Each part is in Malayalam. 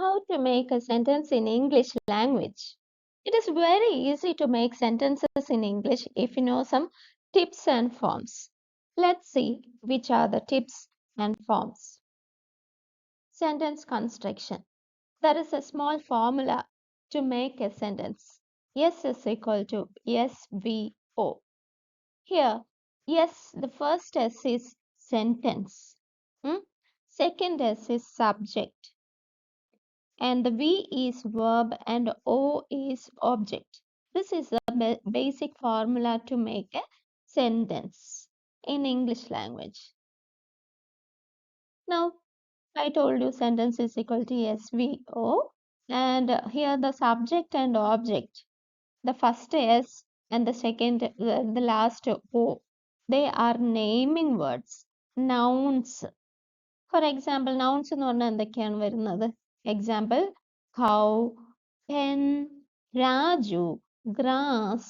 How to make a sentence in English language. It is very easy to make sentences in English if you know some tips and forms. Let's see which are the tips and forms. Sentence construction. There is a small formula to make a sentence. S is equal to SVO. Here, yes, the first S is sentence. Second S is subject. And the V is verb and O is object. This is the basic formula to make a sentence in English language. Now, I told you sentence is equal to SVO, and here the subject and object, the first S and the second, the last O, they are naming words, nouns. For example, nouns എന്ന് പറഞ്ഞാൽ എന്തൊക്കെയാണ് വരുന്നത്? Example, cow, pen, Raju, grass,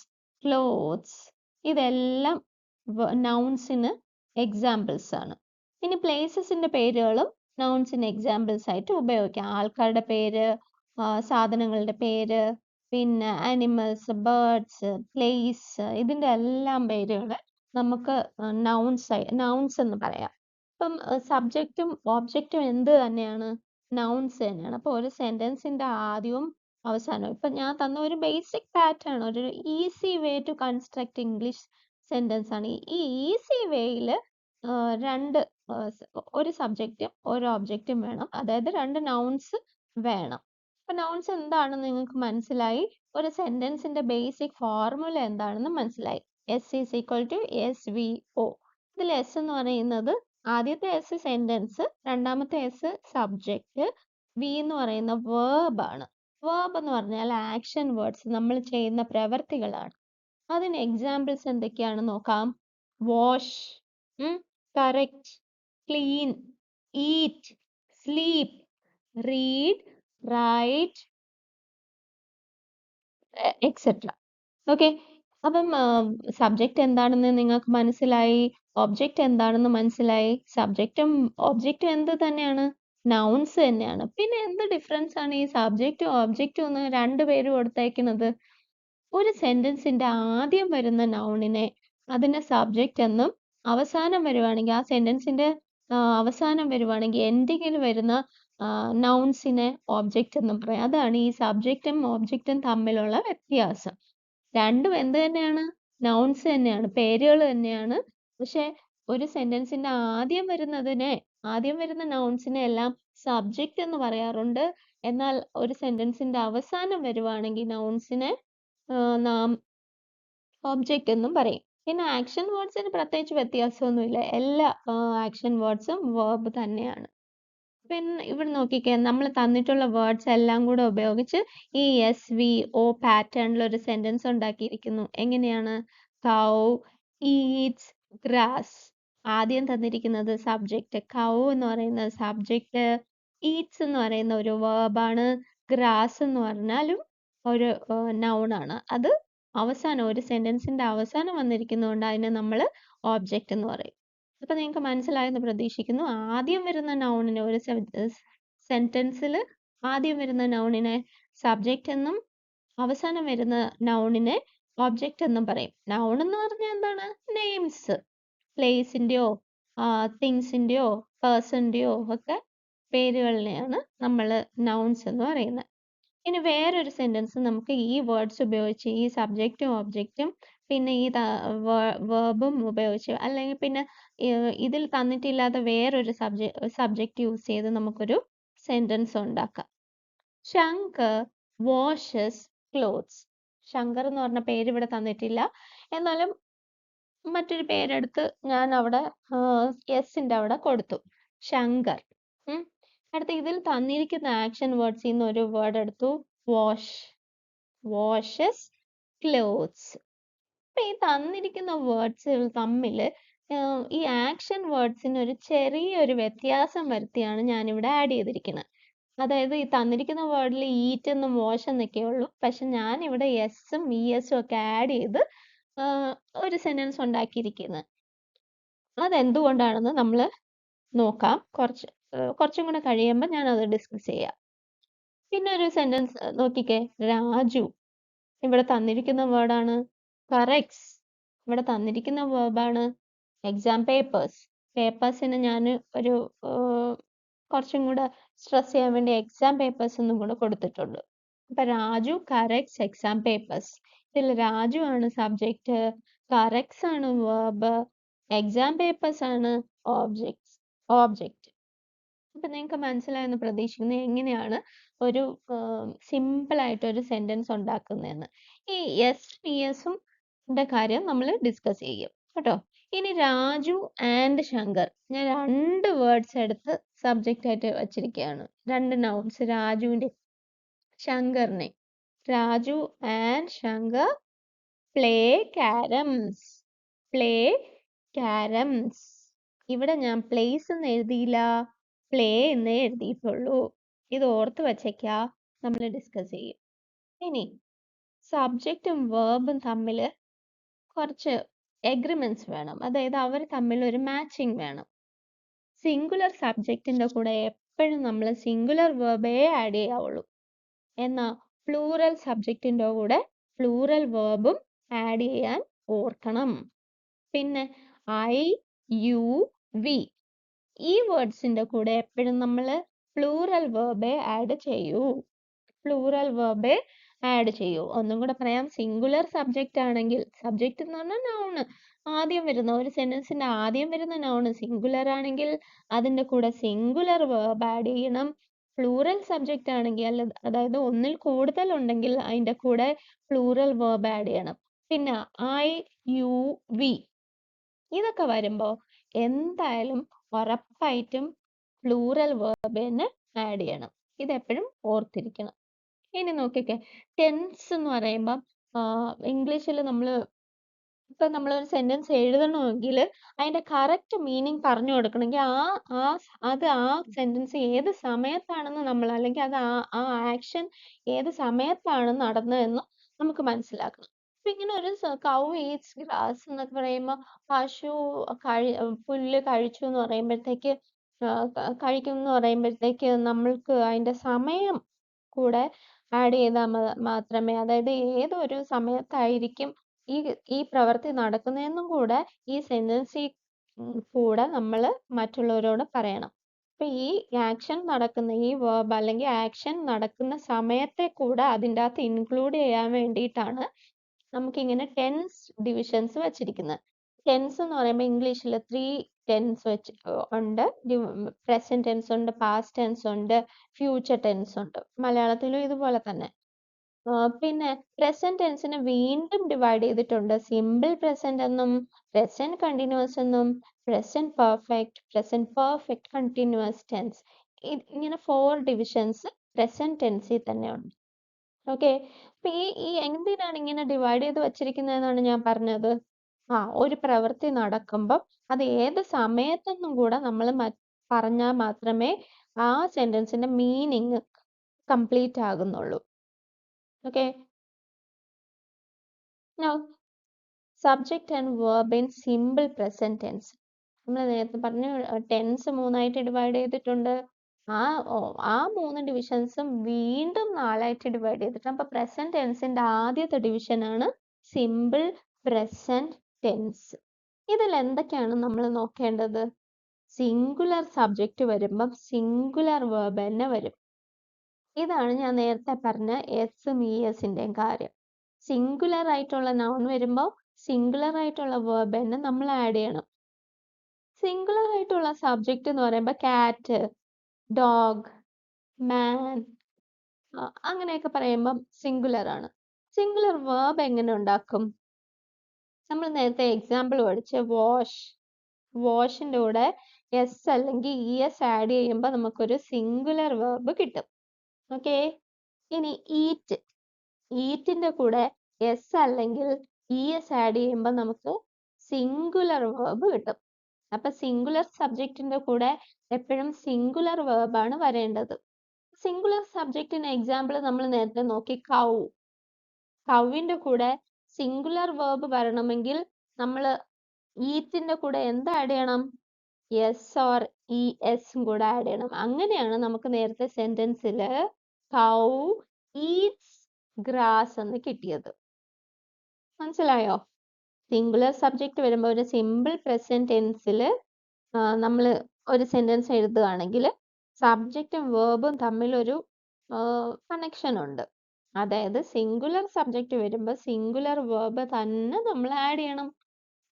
clothes. ഇതെല്ലാം നൗൺസിന് എക്സാമ്പിൾസ് ആണ്. ഇനി പ്ലേസസിന്റെ പേരുകളും നൗൺസിന് എക്സാമ്പിൾസ് ആയിട്ട് ഉപയോഗിക്കാം. ആൾക്കാരുടെ പേര്, സാധനങ്ങളുടെ പേര്, പിന്നെ ആനിമൽസ്, ബേർഡ്സ്, പ്ലേസ്, ഇതിന്റെ എല്ലാം പേരുകൾ നമുക്ക് നൗൺസ് എന്ന് പറയാം. ഇപ്പം സബ്ജക്റ്റും ഓബ്ജക്റ്റും എന്ത് തന്നെയാണ്? നൗൺസ് തന്നെയാണ്. അപ്പോൾ ഒരു സെന്റൻസിന്റെ ആദ്യവും അവസാനവും. ഇപ്പൊ ഞാൻ തന്ന ഒരു ബേസിക് പാറ്റേൺ, ഒരു easy way to construct English sentence ആണ്. ഈ ഈസി വേയിൽ ഒരു സബ്ജക്റ്റും ഒരു ഓബ്ജക്റ്റും വേണം, അതായത് രണ്ട് നൗൺസ് വേണം. അപ്പൊ നൗൺസ് എന്താണെന്ന് നിങ്ങൾക്ക് മനസ്സിലായി, ഒരു സെന്റൻസിന്റെ ബേസിക് ഫോർമുല എന്താണെന്ന് മനസ്സിലായി. S is equal to SVO. ഇതിൽ എസ് എന്ന് പറയുന്നത്, ആദ്യത്തെ എസ് സെന്റൻസ്, രണ്ടാമത്തെ എസ് സബ്ജക്റ്റ്, വി എന്ന് പറയുന്ന വേർബ് ആണ്. വേർബ് എന്ന് പറഞ്ഞാൽ ആക്ഷൻ വേർഡ്സ്, നമ്മൾ ചെയ്യുന്ന പ്രവർത്തികളാണ്. അതിന് എക്സാമ്പിൾസ് എന്തൊക്കെയാണെന്ന് നോക്കാം. Wash, correct, clean, eat, sleep, read, write, etcetera. Okay, അപ്പം സബ്ജക്റ്റ് എന്താണെന്ന് നിങ്ങൾക്ക് മനസ്സിലായി, ഒബ്ജക്റ്റ് എന്താണെന്ന് മനസ്സിലായി. സബ്ജക്റ്റും ഒബ്ജക്റ്റും എന്ത് തന്നെയാണ്? നൗൺസ് തന്നെയാണ്. പിന്നെ എന്ത് ഡിഫറൻസ് ആണ് ഈ സബ്ജക്റ്റും ഒബ്ജക്റ്റും എന്ന് രണ്ടുപേരും കൊടുത്തേക്കുന്നത്? ഒരു സെന്റൻസിന്റെ ആദ്യം വരുന്ന നൗണിനെ അതിന്റെ സബ്ജക്റ്റ് എന്നും, അവസാനം വരുവാണെങ്കിൽ ആ സെന്റൻസിന്റെ അവസാനം വരുവാണെങ്കിൽ എൻഡിങ്ങിൽ വരുന്ന നൗൺസിനെ ഒബ്ജക്റ്റ് എന്നും പറയാം. അതാണ് ഈ സബ്ജക്റ്റും ഒബ്ജക്റ്റും തമ്മിലുള്ള വ്യത്യാസം. രണ്ടും എന്ത് തന്നെയാണ്? നൗൺസ് തന്നെയാണ്, പേരുകൾ തന്നെയാണ്. പക്ഷെ ഒരു സെന്റൻസിന്റെ ആദ്യം വരുന്ന നൗൺസിനെ എല്ലാം സബ്ജക്റ്റ് എന്ന് പറയാറുണ്ട്. എന്നാൽ ഒരു സെന്റൻസിന്റെ അവസാനം വരുവാണെങ്കിൽ നൗൺസിനെ നാം ഒബ്ജക്റ്റ് എന്നും പറയും. പിന്നെ ആക്ഷൻ വേർഡ്സിന് പ്രത്യേകിച്ച് വ്യത്യാസമൊന്നുമില്ല. എല്ലാ ആക്ഷൻ വേർഡ്സും വേർബ് തന്നെയാണ്. പിന്നെ ഇവിടെ നോക്കിക്കേ, നമ്മൾ തന്നിട്ടുള്ള വേർഡ്സ് എല്ലാം കൂടെ ഉപയോഗിച്ച് ഈ SVO പാറ്റേണിൽ ഒരു സെന്റൻസ് ഉണ്ടാക്കിയിരിക്കുന്നു. എങ്ങനെയാണ്? കൗ ഈറ്റ്സ് ഗ്രാസ്. ആദ്യം തന്നിരിക്കുന്നത് സബ്ജക്റ്റ്, കൗ എന്ന് പറയുന്നത് സബ്ജക്റ്റ്, ഈറ്റ്സ് എന്ന് പറയുന്ന ഒരു വേർബാണ്, ഗ്രാസ് എന്ന് പറഞ്ഞാലും ഒരു നൗൺ ആണ്. അത് അവസാനം, ഒരു സെന്റൻസിന്റെ അവസാനം വന്നിരിക്കുന്നതുകൊണ്ട് അതിനെ നമ്മൾ ഓബ്ജക്റ്റ് എന്ന് പറയും. അപ്പൊ നിങ്ങൾക്ക് മനസ്സിലായെന്ന് പ്രതീക്ഷിക്കുന്നു. ആദ്യം വരുന്ന നൗണിനെ, ഒരു സെന്റൻസിൽ ആദ്യം വരുന്ന നൗണിനെ സബ്ജക്റ്റ് എന്നും അവസാനം വരുന്ന നൗണിനെ ഓബ്ജക്റ്റ് എന്നും പറയും. നൗൺ എന്ന് പറഞ്ഞാൽ എന്താണ്? നെയിംസ്, പ്ലേസിന്റെയോ തിങ്സിന്റെയോ പേഴ്സന്റെയോ ഒക്കെ പേരുകളിനെയാണ് നമ്മൾ നൗൺസ് എന്ന് പറയുന്നത്. ഇനി വേറൊരു സെന്റൻസ് നമുക്ക് ഈ വേർഡ്സ് ഉപയോഗിച്ച്, ഈ സബ്ജക്റ്റും ഒബ്ജക്റ്റും പിന്നെ ഈ വേർബും ഉപയോഗിച്ച്, അല്ലെങ്കിൽ പിന്നെ ഇതിൽ തന്നിട്ടില്ലാത്ത വേറൊരു സബ്ജക്റ്റ് യൂസ് ചെയ്ത് നമുക്കൊരു സെന്റൻസ് ഉണ്ടാക്കാം. Shankar washes clothes. ശങ്കർ എന്ന് പറഞ്ഞ പേര് ഇവിടെ തന്നിട്ടില്ല, എന്നാലും മറ്റൊരു പേരെടുത്ത് ഞാൻ അവിടെ എസിന്റെ അവിടെ കൊടുത്തു, ശങ്കർ. അടുത്ത ഇതിൽ തന്നിരിക്കുന്ന ആക്ഷൻ വേർഡ്സിൽ നിന്ന് ഒരു വേർഡ് എടുത്തു, വാഷ്, വാഷസ് ക്ലോത്ത്സ്. അപ്പൊ ഈ തന്നിരിക്കുന്ന വേർഡ്സുകൾ തമ്മിൽ ഈ ആക്ഷൻ വേർഡ്സിന് ഒരു ചെറിയൊരു വ്യത്യാസം വരുത്തിയാണ് ഞാനിവിടെ ആഡ് ചെയ്തിരിക്കുന്നത്. അതായത് ഈ തന്നിരിക്കുന്ന വേർഡിൽ ഈറ്റ് എന്നും വാഷ് എന്നൊക്കെ ഉള്ളൂ, പക്ഷെ ഞാൻ ഇവിടെ എസും വിഎസും ഒക്കെ ആഡ് ചെയ്ത് ഒരു സെന്റൻസ് ഉണ്ടാക്കിയിരിക്കുന്നത്. അതെന്തുകൊണ്ടാണെന്ന് നമ്മൾ നോക്കാം. കുറച്ചും കൂടെ കഴിയുമ്പോൾ ഞാൻ അത് ഡിസ്കസ് ചെയ്യാം. പിന്നെ ഒരു സെന്റൻസ് നോക്കിക്കേ, രാജു ഇവിടെ തന്നിരിക്കുന്ന വേർഡാണ്. കറക്റ്റ്സ് ഇവിടെ തന്നിരിക്കുന്ന വേർബാണ്. എക്സാം പേപ്പേഴ്സ്, പേപ്പേഴ്സിന് ഞാൻ ഒരു കുറച്ചും കൂടെ സ്ട്രെസ് ചെയ്യാൻ വേണ്ടി എക്സാം പേപ്പേഴ്സ് എന്നും കൂടെ കൊടുത്തിട്ടുണ്ട്. അപ്പൊ രാജു കറക്റ്റ്സ് എക്സാം പേപ്പേഴ്സ്. ഇതിൽ രാജു ആണ് സബ്ജക്റ്റ്, കറക്റ്റ്സ് ആണ് വേർബ്, എക്സാം പേപ്പേഴ്സ് ആണ് ഓബ്ജക്റ്റ്. അപ്പൊ നിങ്ങൾക്ക് മനസ്സിലായെന്ന് പ്രതീക്ഷിക്കുന്നു എങ്ങനെയാണ് ഒരു സിമ്പിൾ ആയിട്ട് ഒരു സെന്റൻസ് ഉണ്ടാക്കുന്നതെന്ന്. ഈ എസ് പി എസും കാര്യം നമ്മൾ ഡിസ്കസ് ചെയ്യും കേട്ടോ. ഇനി രാജു ആൻഡ് ശങ്കർ, ഞാൻ രണ്ട് വേർഡ്സ് എടുത്ത് സബ്ജക്റ്റ് ആയിട്ട് വച്ചിരിക്കുകയാണ്. രണ്ട് നൗൺസ്, രാജുവിന്റെ ശങ്കറിനെ. Raju and Shankar play carroms. Play carroms. ഇവിടെ ഞാൻ പ്ലേസ് എന്ന് എഴുതിയില്ല, പ്ലേ എന്നേ എഴുതിയിട്ടുള്ളൂ. ഇത് ഓർത്ത് വച്ചേക്കാ, നമ്മൾ ഡിസ്കസ് ചെയ്യും. ഇനി സബ്ജക്റ്റും വേർബും തമ്മിൽ കുറച്ച് എഗ്രിമെന്റ്സ് വേണം, അതായത് അവർ തമ്മിൽ ഒരു മാച്ചിങ് വേണം. സിംഗുലർ സബ്ജക്റ്റിന്റെ കൂടെ എപ്പോഴും നമ്മൾ സിംഗുലർ വേർബേ ആഡ് ചെയ്യാവുള്ളൂ. എന്നാൽ പ്ലൂറൽ സബ്ജക്റ്റിന്റെ കൂടെ പ്ലൂറൽ വേർബും ആഡ് ചെയ്യാൻ ഓർക്കണം. പിന്നെ ഐ, യു, വി ഈ വേർഡ്സിന്റെ കൂടെ എപ്പോഴും നമ്മൾ പ്ലൂറൽ വേർബേ ആഡ് ചെയ്യൂ. പ്ലൂറൽ വേർബേ ആഡ് ചെയ്യൂ. ഒന്നും കൂടെ പറയാം, സിംഗുലർ സബ്ജക്റ്റ് ആണെങ്കിൽ, സബ്ജക്റ്റ് എന്ന് പറഞ്ഞാൽ നൗണ്, ആദ്യം വരുന്ന ഒരു സെന്റൻസിന്റെ ആദ്യം വരുന്ന നൗണ് സിംഗുലർ ആണെങ്കിൽ അതിന്റെ കൂടെ സിംഗുലർ വേർബ് ആഡ് ചെയ്യണം. പ്ലൂറൽ സബ്ജക്റ്റ് ആണെങ്കിൽ, അതായത് ഒന്നിൽ കൂടുതൽ ഉണ്ടെങ്കിൽ അതിന്റെ കൂടെ പ്ലൂറൽ വേർബ് ആഡ് ചെയ്യണം. പിന്നെ ഐ, യു, വി ഇതൊക്കെ വരുമ്പോ എന്തായാലും ഉറപ്പായിട്ടും പ്ലൂറൽ വേർബ് തന്നെ ആഡ് ചെയ്യണം. ഇതെപ്പോഴും ഓർത്തിരിക്കണം. ഇനി നോക്കിക്കേ, ടെൻസ് എന്ന് പറയുമ്പം ഇംഗ്ലീഷിൽ ഇപ്പൊ നമ്മളൊരു സെന്റൻസ് എഴുതണമെങ്കിൽ അതിന്റെ കറക്റ്റ് മീനിങ് പറഞ്ഞു കൊടുക്കണമെങ്കിൽ ആ സെന്റൻസ് ഏത് സമയത്താണെന്ന് നമ്മൾ, അല്ലെങ്കിൽ അത് ആ ആക്ഷൻ ഏത് സമയത്താണ് നടന്നതെന്ന് നമുക്ക് മനസ്സിലാക്കണം. അപ്പൊ ഇങ്ങനെ ഒരു കൗ ഈറ്റ്സ് ഗ്രാസ് എന്നൊക്കെ പറയുമ്പോൾ പശു പുല്ല് കഴിച്ചു എന്ന് പറയുമ്പോഴത്തേക്ക്, കഴിക്കും എന്ന് പറയുമ്പോഴത്തേക്ക് നമ്മൾക്ക് അതിന്റെ സമയം കൂടെ ആഡ് ചെയ്താൽ മാത്രമേ, അതായത് ഏതൊരു സമയത്തായിരിക്കും ഈ പ്രവൃത്തി നടക്കുന്നതെന്നും കൂടെ ഈ സെന്റൻസിൽ കൂടെ നമ്മൾ മറ്റുള്ളവരോട് പറയണം. അപ്പൊ ഈ ആക്ഷൻ നടക്കുന്ന, ഈ വേർബ് അല്ലെങ്കിൽ ആക്ഷൻ നടക്കുന്ന സമയത്തെ കൂടെ അതിൻ്റെ അകത്ത് ഇൻക്ലൂഡ് ചെയ്യാൻ വേണ്ടിയിട്ടാണ് നമുക്കിങ്ങനെ ടെൻസ് ഡിവിഷൻസ് വെച്ചിരിക്കുന്നത്. ടെൻസ് എന്ന് പറയുമ്പോൾ ഇംഗ്ലീഷിൽ 3 ടെൻസ് ഉണ്ട്. പ്രസന്റ് ടെൻസ് ഉണ്ട്, പാസ്റ്റ് ടെൻസ് ഉണ്ട്, ഫ്യൂച്ചർ ടെൻസ് ഉണ്ട്. മലയാളത്തിലും ഇതുപോലെ തന്നെ. പിന്നെ പ്രസന്റ് ടെൻസിനെ വീണ്ടും ഡിവൈഡ് ചെയ്തിട്ടുണ്ട്. സിമ്പിൾ പ്രസന്റ് എന്നും, പ്രസന്റ് കണ്ടിന്യൂസ് എന്നും, പ്രസന്റ് പെർഫെക്റ്റ് കണ്ടിന്യൂസ് ടെൻസ്. ഇങ്ങനെ 4 ഡിവിഷൻസ് പ്രസന്റ് ടെൻസിൽ തന്നെ ഉണ്ട്. ഓക്കെ. അപ്പൊ ഈ എന്തിനാണ് ഇങ്ങനെ ഡിവൈഡ് ചെയ്ത് വച്ചിരിക്കുന്നതെന്നാണ് ഞാൻ പറഞ്ഞത്. ഒരു പ്രവൃത്തി നടക്കുമ്പോൾ അത് ഏത് സമയത്തെന്നും കൂടെ നമ്മൾ പറഞ്ഞാൽ മാത്രമേ ആ സെന്റൻസിന്റെ മീനിങ് കംപ്ലീറ്റ് ആകുന്നുള്ളൂ. Okay. Now, subject and verb in simple present tense. നമ്മൾ നേരത്തെ പറഞ്ഞു ടെൻസ് 3ആയിട്ട് ഡിവൈഡ് ചെയ്തിട്ടുണ്ട്. ആ 3 ഡിവിഷൻസും വീണ്ടും 4ആയിട്ട് ഡിവൈഡ് ചെയ്തിട്ടുണ്ട്. അപ്പൊ പ്രസന്റ് ടെൻസിന്റെ ആദ്യത്തെ ഡിവിഷൻ ആണ് സിമ്പിൾ പ്രസന്റ് ടെൻസ്. ഇതിൽ എന്തൊക്കെയാണ് നമ്മൾ നോക്കേണ്ടത്? സിംഗുലർ സബ്ജക്റ്റ് വരുമ്പം സിംഗുലർ വേർബ് തന്നെ വരും. ഇതാണ് ഞാൻ നേരത്തെ പറഞ്ഞ എസും ഇഎസിന്റെയും കാര്യം. സിംഗുലർ ആയിട്ടുള്ള നൗൺ വരുമ്പോൾ സിംഗുലർ ആയിട്ടുള്ള വേർബ് തന്നെ നമ്മൾ ആഡ് ചെയ്യണം. സിംഗുലർ ആയിട്ടുള്ള സബ്ജക്റ്റ് എന്ന് പറയുമ്പോൾ കാറ്റ്, ഡോഗ്, മാൻ അങ്ങനെയൊക്കെ പറയുമ്പം സിംഗുലർ ആണ്. സിംഗുലർ വേർബ് എങ്ങനെ ഉണ്ടാക്കും? നമ്മൾ നേരത്തെ എക്സാമ്പിൾ പഠിച്ച വാഷിന്റെ കൂടെ എസ് അല്ലെങ്കിൽ ഇഎസ് ആഡ് ചെയ്യുമ്പോൾ നമുക്കൊരു സിംഗുലർ വേർബ് കിട്ടും. ഓക്കെ. ഇനി ഈറ്റിന്റെ കൂടെ എസ് അല്ലെങ്കിൽ ഇഎസ് ആഡ് ചെയ്യുമ്പോൾ നമുക്ക് സിംഗുലർ വേർബ് കിട്ടും. അപ്പൊ സിംഗുലർ സബ്ജക്റ്റിന്റെ കൂടെ എപ്പോഴും സിംഗുലർ വേർബ് ആണ് വരേണ്ടത്. സിംഗുലർ സബ്ജക്റ്റിന് എക്സാമ്പിൾ നമ്മൾ നേരത്തെ നോക്കി, കൗവിന്റെ കൂടെ സിംഗുലർ വേർബ് വരണമെങ്കിൽ നമ്മൾ ഈറ്റിന്റെ കൂടെ എന്ത് ആഡ് ചെയ്യണം? എസ് ഓർ ഇ എസും കൂടെ ആഡ് ചെയ്യണം. അങ്ങനെയാണ് നമുക്ക് നേരത്തെ സെന്റൻസിൽ കൗ ഈറ്റ്സ് ഗ്രാസ് എന്ന് കിട്ടിയത്. മനസ്സിലായോ? സിംഗുലർ സബ്ജക്റ്റ് വരുമ്പോൾ ഒരു സിമ്പിൾ പ്രസന്റ് ടെൻസിൽ നമ്മൾ ഒരു സെന്റൻസ് എഴുതുകയാണെങ്കിൽ സബ്ജക്റ്റും വേർബും തമ്മിലൊരു കണക്ഷൻ ഉണ്ട്. അതായത് സിംഗുലർ സബ്ജക്റ്റ് വരുമ്പോൾ സിംഗുലർ വേർബ് തന്നെ നമ്മൾ ആഡ് ചെയ്യണം.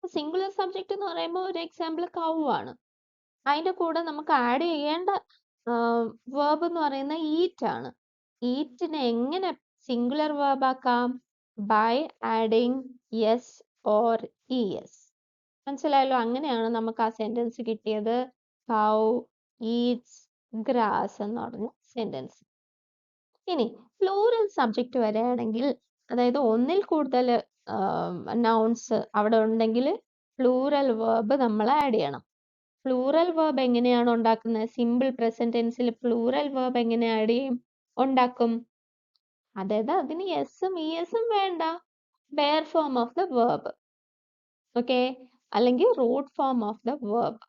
സിംഗുലർ സബ്ജക്റ്റ് എന്ന് പറയുമ്പോൾ ഒരു എക്സാമ്പിൾ കൗ ആണ്. അതിന്റെ കൂടെ നമുക്ക് ആഡ് ചെയ്യേണ്ട വേർബ് എന്ന് പറയുന്നത് ഈറ്റ് ആണ്. ഈറ്റിനെ എങ്ങനെ സിംഗുലർ വേർബ് ആക്കാം? By adding S or es. മനസ്സിലായല്ലോ? അങ്ങനെയാണ് നമുക്ക് ആ സെന്റൻസ് കിട്ടിയത്. കൗ ഈറ്റ്സ് ഗ്രാസ് എന്ന് പറഞ്ഞ സെന്റൻസ്. ഇനി പ്ലൂറൽ സബ്ജക്റ്റ് വരികയാണെങ്കിൽ, അതായത് ഒന്നിൽ കൂടുതൽ നൗൺസ് അവിടെ ഉണ്ടെങ്കിൽ പ്ലൂറൽ വേർബ് നമ്മൾ ആഡ് ചെയ്യണം. പ്ലൂറൽ വേർബ് എങ്ങനെയാണ് ഉണ്ടാക്കുന്നത്? സിമ്പിൾ പ്രസന്റ് ടെൻസിൽ പ്ലൂറൽ വേർബ് എങ്ങനെ ആഡ് ചെയ്യും ഉണ്ടാക്കും? അതായത് അതിന് എസും ഇഎസും വേണ്ട, bare form of the verb. Okay, അല്ലെങ്കിൽ root form of the verb.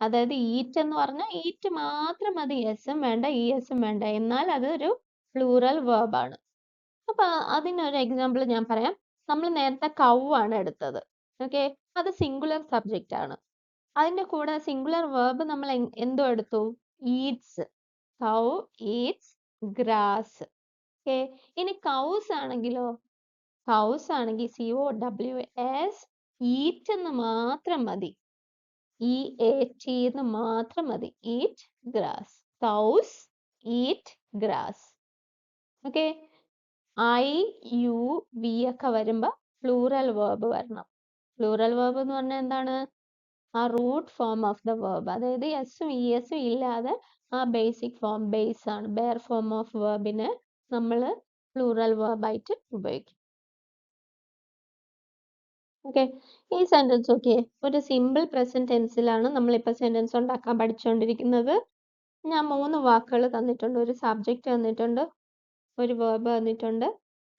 അതായത് ഈറ്റ് എന്ന് പറഞ്ഞാൽ ഈറ്റ് മാത്രം മതി, എസും വേണ്ട ഇഎസും വേണ്ട, എന്നാൽ അതൊരു പ്ലൂറൽ വേർബ് ആണ്. അപ്പൊ അതിനൊരു എക്സാമ്പിൾ ഞാൻ പറയാം. നമ്മൾ നേരത്തെ കൗ ആണ് എടുത്തത്. ഓക്കെ, അത് സിംഗുലർ സബ്ജക്റ്റ് ആണ്. അതിന്റെ കൂടെ സിംഗുലർ വേർബ് നമ്മൾ എന്തോ എടുത്തു? Eats. Cow eats grass. Okay, ഇനി കൗസ് ആണെങ്കിലോ? കൗസ് ആണെങ്കിൽ COWS ഈറ്റ് എന്ന് മാത്രം മതി, EAT എന്ന് മാത്രം മതി. Eat grass. Cows eat grass. Okay, IUV ഒക്കെ വരുമ്പോ പ്ലൂറൽ വേർബ് വരണം. പ്ലൂറൽ വേർബ് എന്ന് പറഞ്ഞാൽ എന്താണ്? ആ root form of the verb, അതായത് എസും ഇഎസും ഇല്ലാതെ ആ ബേസിക് ഫോം, ബേസ് ആണ്, ബെയർ ഫോം ഓഫ് വേർബിനെ നമ്മൾ പ്ലൂറൽ വേർബായിട്ട് ഉപയോഗിക്കും. ഓക്കെ, ഈ സെന്റൻസ് ഓക്കെ, ഒരു സിമ്പിൾ പ്രസന്റ് ടെൻസിലാണ് നമ്മളിപ്പോൾ സെന്റൻസ് ഉണ്ടാക്കാൻ പഠിച്ചുകൊണ്ടിരിക്കുന്നത്. ഞാൻ 3 വാക്കുകൾ തന്നിട്ടുണ്ട്. ഒരു സബ്ജക്റ്റ് തന്നിട്ടുണ്ട്, ഒരു വേർബ് തന്നിട്ടുണ്ട്,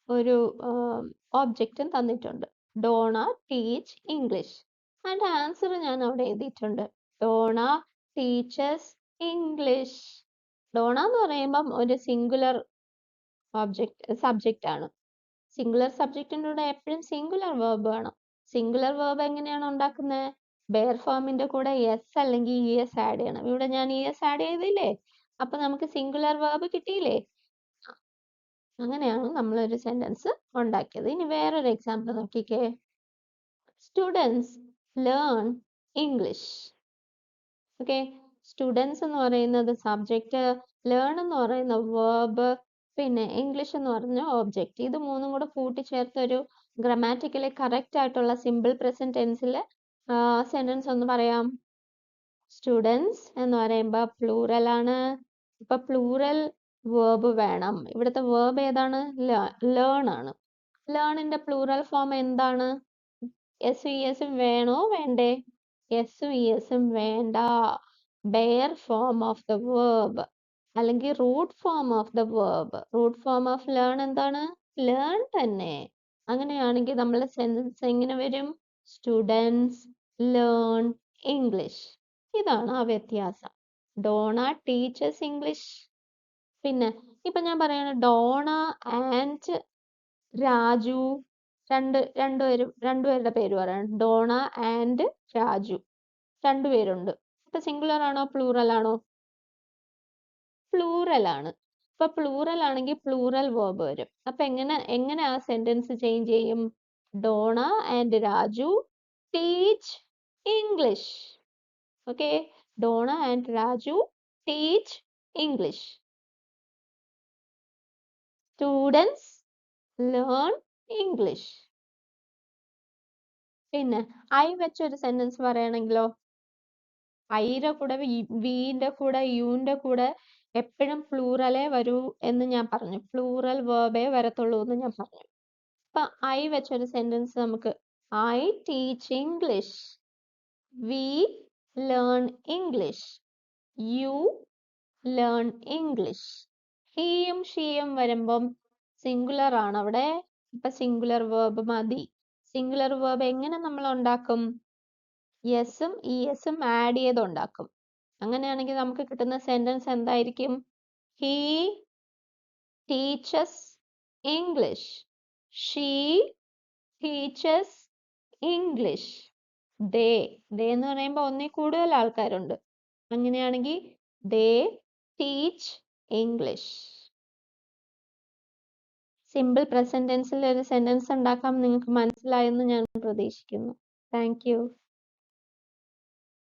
ഒരു ഓബ്ജക്റ്റും തന്നിട്ടുണ്ട്. Donna teach English. അതിന്റെ ആൻസർ ഞാൻ അവിടെ എഴുതിയിട്ടുണ്ട്. Donna teachers English. ഡോണ എന്ന് പറയുമ്പം ഒരു സിംഗുലർ സബ്ജക്റ്റ് ആണ്. സിംഗുലർ സബ്ജക്റ്റിൻ്റെ കൂടെ എപ്പോഴും സിംഗുലർ വേർബ് വേണം. സിംഗുലർ വേർബ് എങ്ങനെയാണ് ഉണ്ടാക്കുന്നത്? ബെയർ ഫോമിന്റെ കൂടെ എസ് അല്ലെങ്കിൽ ഇഎസ് ആഡ് ചെയ്യണം. ഇവിടെ ഞാൻ ഇഎസ് ആഡ് ചെയ്തില്ലേ, അപ്പൊ നമുക്ക് സിംഗുലർ വേർബ് കിട്ടിയില്ലേ? അങ്ങനെയാണ് നമ്മളൊരു സെന്റൻസ് ഉണ്ടാക്കിയത്. ഇനി വേറൊരു എക്സാമ്പിൾ നോക്കിക്കേ. Students learn English. Okay, students എന്ന് പറയുന്നത് സബ്ജക്റ്റ്, ലേൺ എന്ന് പറയുന്ന വേർബ്, പിന്നെ ഇംഗ്ലീഷ് എന്ന് പറഞ്ഞ ഓബ്ജക്റ്റ്. ഇത് മൂന്നും കൂടെ കൂട്ടിച്ചേർത്ത് ഒരു ഗ്രാമാറ്റിക്കലി കറക്റ്റ് ആയിട്ടുള്ള സിമ്പിൾ പ്രസന്റ് ടെൻസിൽ സെന്റൻസ് ഒന്ന് പറയാം. സ്റ്റുഡൻസ് എന്ന് പറയുമ്പോൾ പ്ലൂറൽ ആണ്. ഇപ്പൊ പ്ലൂറൽ വേർബ് വേണം. ഇവിടുത്തെ വേർബ് ഏതാണ്? ലേൺ ആണ്. ലേണിന്റെ പ്ലൂറൽ ഫോം എന്താണ്? എസും ഇഎസും വേണോ വേണ്ടേ? എസും ഇഎസും വേണ്ട, bare form of the verb അല്ലെങ്കിൽ root form of the verb. Root form of learn എന്താണ്? ലേൺ തന്നെ. അങ്ങനെയാണെങ്കിൽ നമ്മളെ സെന്റൻസ് എങ്ങനെ വരും? Students learn English. ഇതാണ് ആ വ്യത്യാസം. Dona teachers English. പിന്നെ ഇപ്പൊ ഞാൻ പറയാണ് ഡോണ ആൻഡ് രാജു, രണ്ടുപേരുടെ പേര് പറയണം. ഡോണ ആൻഡ് രാജു, രണ്ടുപേരുണ്ട്. ഇപ്പൊ സിംഗുലർ ആണോ പ്ലൂറൽ ആണോ? പ്ലൂറൽ ആണ്. ഇപ്പൊ പ്ലൂറൽ ആണെങ്കിൽ പ്ലൂറൽ വേർബ് വരും. അപ്പൊ എങ്ങനെ ആ സെന്റൻസ് ചേഞ്ച് ചെയ്യും? Donna and Raju teach English. Okay, Donna and Raju teach English. Students learn English. പിന്നെ ഐ വെച്ചൊരു സെന്റൻസ് പറയണെങ്കിലോ? ഐയുടെ കൂടെ വിന്റെ കൂടെ യുന്റെ കൂടെ എപ്പോഴും പ്ലൂറലേ വരൂ എന്ന് ഞാൻ പറഞ്ഞു. പ്ലൂറൽ വേർബേ വരത്തുള്ളൂ എന്ന് ഞാൻ പറഞ്ഞു. അപ്പൊ ഐ വെച്ചൊരു സെന്റൻസ് നമുക്ക്, I teach English, we learn English, you learn English. ഹീയും ഷീയും വരുമ്പം സിംഗുലർ ആണ് അവിടെ. ഇപ്പൊ സിംഗുലർ വേർബ് മതി. സിംഗുലർ വേർബ് എങ്ങനെ നമ്മൾ ഉണ്ടാക്കും? എസും ഇഎസും ആഡ് ചെയ്ത് ഉണ്ടാക്കും. അങ്ങനെയാണെങ്കിൽ നമുക്ക് കിട്ടുന്ന സെന്റൻസ് എന്തായിരിക്കും? He teaches English. She teaches English. They എന്ന് പറയുമ്പോൾ ഒന്നിൽ കൂടുതൽ ആൾക്കാരുണ്ട്. അങ്ങനെയാണെങ്കിൽ they teach English. Simple present ടെൻസിൽ ഒരു സെന്റൻസ് ഉണ്ടാക്കാൻ നിങ്ങൾക്ക് മനസ്സിലായെന്ന് ഞാൻ പ്രതീക്ഷിക്കുന്നു. Thank U.